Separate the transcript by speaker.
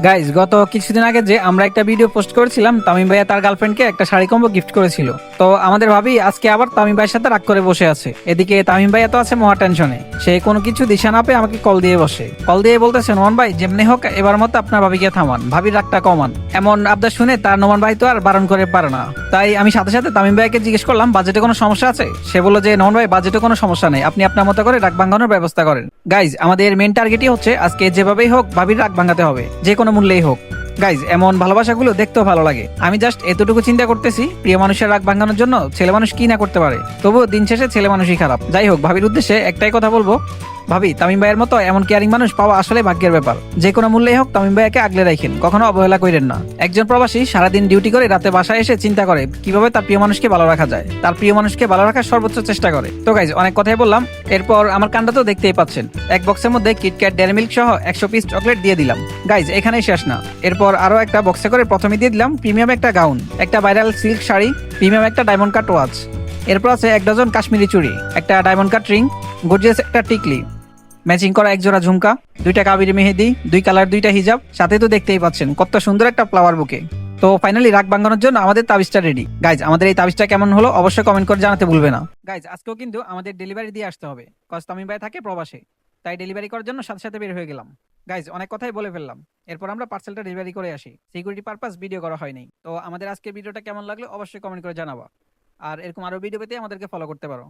Speaker 1: Guys গত কিছুদিন আগে যে আমরা একটা ভিডিও পোস্ট করেছিলাম, তামিম ভাইয়া তার গার্লফ্রেন্ডকে একটা শাড়ি কম্বো গিফট করেছিল। তো আমাদের ভাবি আজকে আবার তামিম ভাইয়ের সাথে রাগ করে বসে আছে। এদিকে তামিম ভাইয়া তো আছে মহা টেনশনে। সে কোনো কিছু দিশা না পেয়ে আমাকে কল দিয়ে বসে, কল দিয়ে বলতেছে, নোমান ভাই যেমনি হোক এবার মতো আপনার ভাবিকে থামান, ভাবির রাগটা কমান। এমন আবদার শুনে তার নোমান ভাই তো আর বারণ করে পারে না। তাই আমি সাথে সাথে তামিম ভাইকে জিজ্ঞেস করলাম বাজেটে কোনো সমস্যা আছে। সে বললো যে নোমান ভাই বাজেটে কোনো সমস্যা নেই, আপনি আপনার মতো করে রাগ ভাঙানোর ব্যবস্থা করেন। গাইজ আমাদের মেন টার্গেটই হচ্ছে আজকে যেভাবেই হোক ভাবির রাগ ভাঙাতে হবে, যে কোনো মূল্যেই হোক। গাইজ এমন ভালোবাসাগুলো দেখতেও ভালো লাগে। আমি জাস্ট এতটুকু চিন্তা করতেছি, প্রিয় মানুষের রাগ ভাঙানোর জন্য ছেলে মানুষ কি না করতে পারে। তবুও দিন শেষে ছেলে মানুষই খারাপ। যাই হোক, ভাবির উদ্দেশ্যে একটাই কথা বলবো, ভাবি তামিম ভাইয়ের মতো এমন কেয়ারিং মানুষ পাওয়া আসলে ভাগ্যের ব্যাপার। যে কোনো মূল্যেই হোক তামিম ভাইয়াকে আগলে রাখেন, কখনো অবহেলা করেন না। একজন প্রবাসী সারাদিন ডিউটি করে রাতে বাসায় এসে চিন্তা করে কিভাবে তার প্রিয় মানুষকে ভালো রাখা যায়, তার প্রিয় মানুষকে ভালো রাখার সর্বোচ্চ চেষ্টা করে। তো গাইজ অনেক কথাই বললাম, এরপর আমার কান্ডা তো দেখতেই পাচ্ছেন। এক বক্সের মধ্যে কিটক্যাট ডেয়ারি মিল্ক সহ 100 পিস চকলেট দিয়ে দিলাম। গাইজ এখানেই শেষ না, এরপর আরো একটা বক্সে করে প্রথমে দিয়ে দিলাম প্রিমিয়াম একটা গাউন, একটা ভাইরাল সিল্ক শাড়ি, প্রিমিয়াম একটা ডায়মন্ড কাট ওয়াচ। এরপর আছে 1 ডজন কাশ্মীরি চুড়ি, একটা ডায়মন্ড কাট রিং, গর্জিয়াস একটা টিকলি, ম্যাচিং করা এক জোড়া ঝুমকা, 2টা কাবিরি মেহেদি, 2 কালার 2টা হিজাব, সাথে তো দেখতেই পাচ্ছেন কত সুন্দর একটা ফ্লাওয়ার বুকে। তো ফাইনালি রাগ ভাঙানোর জন্য আমাদের তাবিজটা রেডি। গাইজ আমাদের এই তাবিজটা কেমন হলো অবশ্যই কমেন্ট করে জানাতে ভুলবে না। গাইজ আজকেও কিন্তু আমাদের ডেলিভারি দিয়ে আসতে হবে, কজ তামিম ভাই থাকে প্রবাসে। তাই ডেলিভারি করার জন্য সাথে সাথে বের হয়ে গেলাম। গাইজ অনেক কথাই বলে ফেললাম, এরপর আমরা পার্সেলটা ডেলিভারি করে আসি। সিকিউরিটি পারপাস ভিডিও করা হয়নি। তো আমাদের আজকের ভিডিওটা কেমন লাগলো অবশ্যই কমেন্ট করে জানাবা। আর এরকম আরো ভিডিও পেতে আমাদেরকে ফলো করতে পারো।